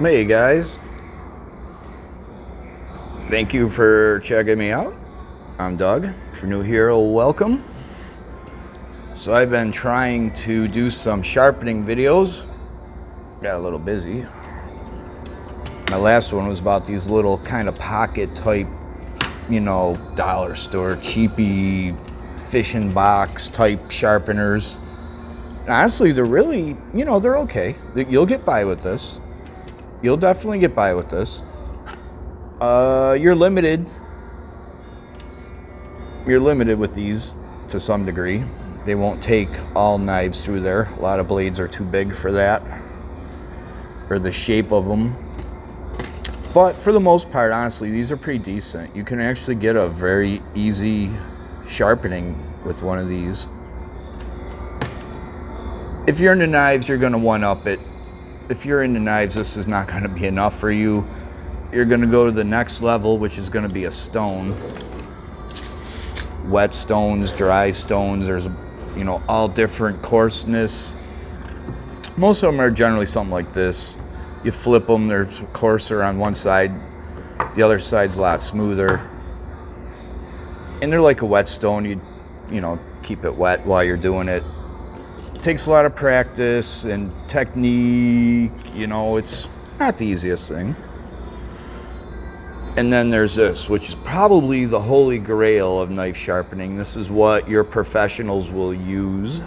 Hey guys, thank you for checking me out. I'm Doug. If you're new here, welcome. So I've been trying to do some sharpening videos. Got a little busy. My last one was about these little kind of pocket type, dollar store cheapy fishing box type sharpeners. And honestly, they're really, they're okay. You'll get by with this. You'll definitely get by with this. You're limited. You're limited with these to some degree. They won't take all knives through there. A lot of blades are too big for that, or the shape of them. But for the most part, honestly, these are pretty decent. You can actually get a very easy sharpening with one of these. If you're into knives, you're gonna one-up it. If you're into knives, this is not gonna be enough for you. You're gonna go to the next level, which is gonna be a stone. Wet stones, dry stones, there's, all different coarseness. Most of them are generally something like this. You flip them, they're coarser on one side, the other side's a lot smoother. And they're like a wet stone, you keep it wet while you're doing it. It takes a lot of practice and technique, it's not the easiest thing. And then there's this, which is probably the holy grail of knife sharpening. This is what your professionals will use.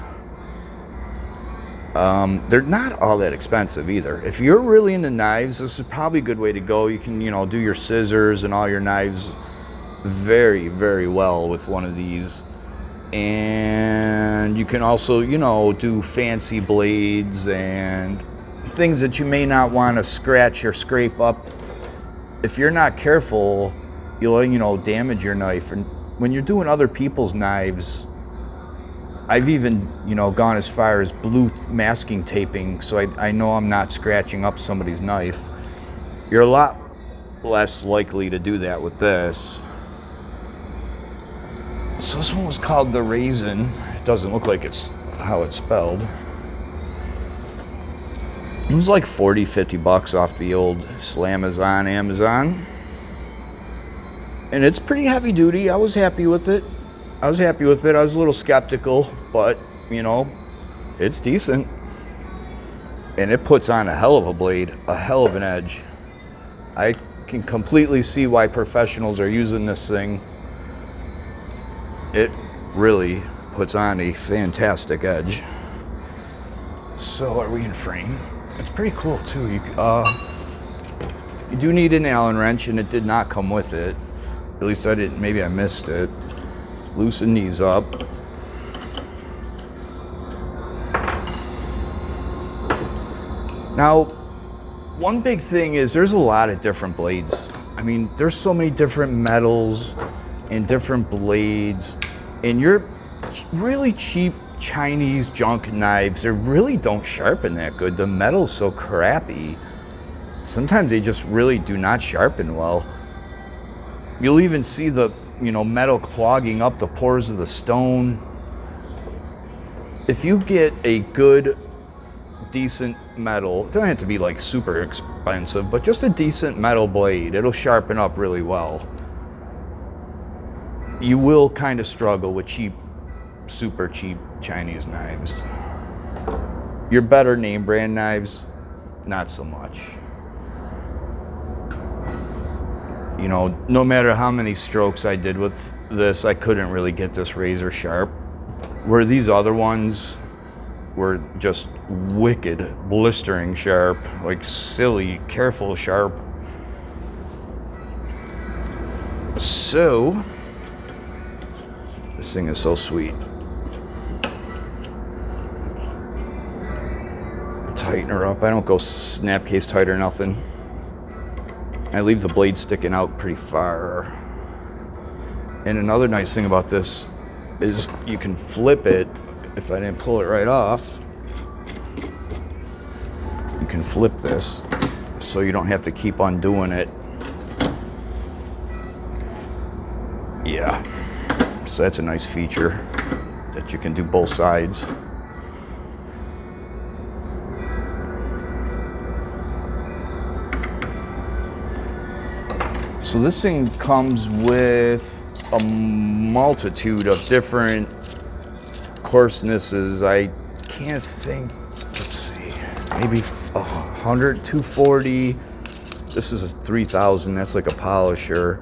They're not all that expensive either. If you're really into knives, this is probably a good way to go. You can, do your scissors and all your knives very, very well with one of these. And you can also, do fancy blades and things that you may not want to scratch or scrape up. If you're not careful, you'll, damage your knife. And when you're doing other people's knives, I've even, gone as far as blue masking taping, so I know I'm not scratching up somebody's knife. You're a lot less likely to do that with this. So this one was called the Raisin. It doesn't look like it's how it's spelled. It was like 40, 50 bucks off the old Slamazon Amazon. And it's pretty heavy duty. I was happy with it. I was a little skeptical, but, it's decent. And it puts on a hell of a blade, a hell of an edge. I can completely see why professionals are using this thing. It really puts on a fantastic edge. So are we in frame? It's pretty cool too. You do need an Allen wrench, and it did not come with it. At least I didn't. Maybe I missed it. Loosen these up. Now, one big thing is there's a lot of different blades. I mean, there's so many different metals and different blades, and your really cheap Chinese junk knives, they really don't sharpen that good. The metal's so crappy. Sometimes they just really do not sharpen well. You'll even see the, metal clogging up the pores of the stone. If you get a good, decent metal, it doesn't have to be like super expensive, but just a decent metal blade, it'll sharpen up really well. You will kind of struggle with cheap, super cheap Chinese knives. Your better name brand knives, not so much. No matter how many strokes I did with this, I couldn't really get this razor sharp. Where these other ones were just wicked, blistering sharp, like silly, careful sharp. So, this thing is so sweet. Tighten her up. I don't go snap case tight or nothing. I leave the blade sticking out pretty far. And another nice thing about this is you can flip it. If I didn't pull it right off, you can flip this so you don't have to keep undoing it. Yeah, so that's a nice feature that you can do both sides. So this thing comes with a multitude of different coarsenesses. I can't think, let's see, maybe 100, 240. This is a 3000, that's like a polisher.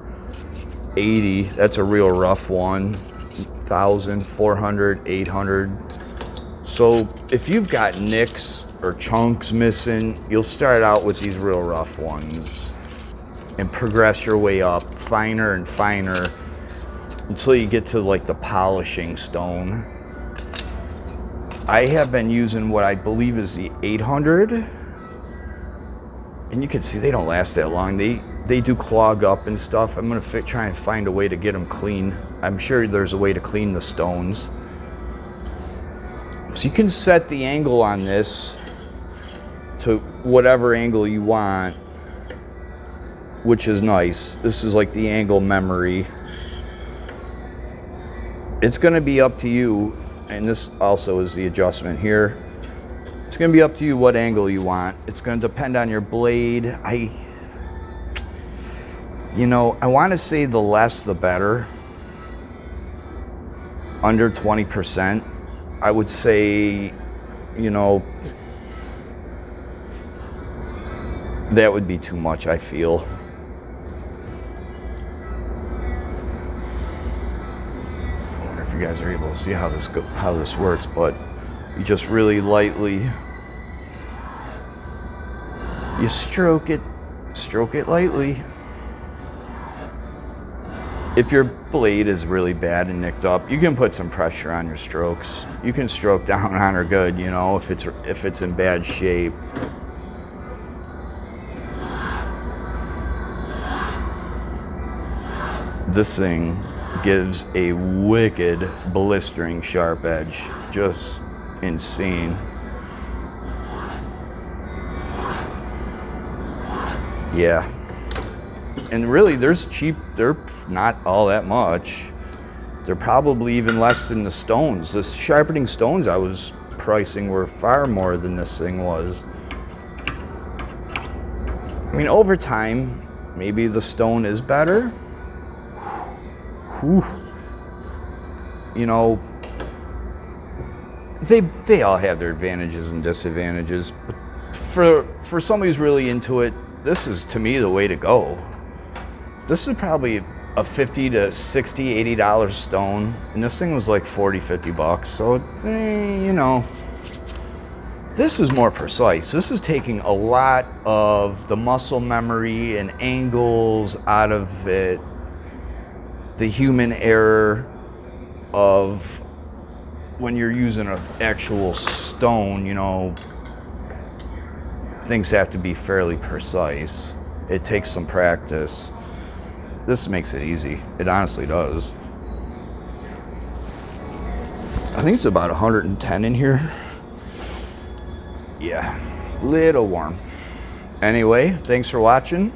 80, that's a real rough one. 1000, 400, 800. So if you've got nicks or chunks missing, you'll start out with these real rough ones and progress your way up finer and finer until you get to like the polishing stone. I have been using what I believe is the 800, and you can see they don't last that long. They do clog up and stuff. I'm gonna try and find a way to get them clean. I'm sure there's a way to clean the stones. So you can set the angle on this to whatever angle you want, which is nice. This is like the angle memory. It's gonna be up to you, and this also is the adjustment here. It's gonna be up to you what angle you want. It's gonna depend on your blade. I wanna say the less the better. Under 20%. I would say, that would be too much, I feel. I wonder if you guys are able to see how this works, but you just really lightly, you stroke it lightly. If your blade is really bad and nicked up, you can put some pressure on your strokes. You can stroke down on her good, if it's in bad shape. This thing gives a wicked blistering sharp edge, just insane. Yeah. And really, they're not all that much. They're probably even less than the stones. The sharpening stones I was pricing were far more than this thing was. I mean, over time, maybe the stone is better. Whew. They all have their advantages and disadvantages. But for somebody who's really into it, this is, to me, the way to go. This is probably a $50 to $60, $80 stone, and this thing was like 40, 50 bucks. So, this is more precise. This is taking a lot of the muscle memory and angles out of it, the human error of when you're using an actual stone, things have to be fairly precise. It takes some practice. This makes it easy. It honestly does. I think it's about 110 in here. Yeah, little warm. Anyway, thanks for watching.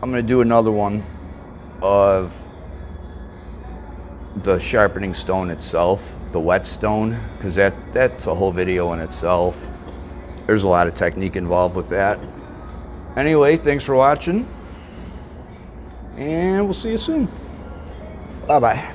I'm gonna do another one of the sharpening stone itself, the wet stone, because that's a whole video in itself. There's a lot of technique involved with that. Anyway, thanks for watching, and we'll see you soon. Bye-bye.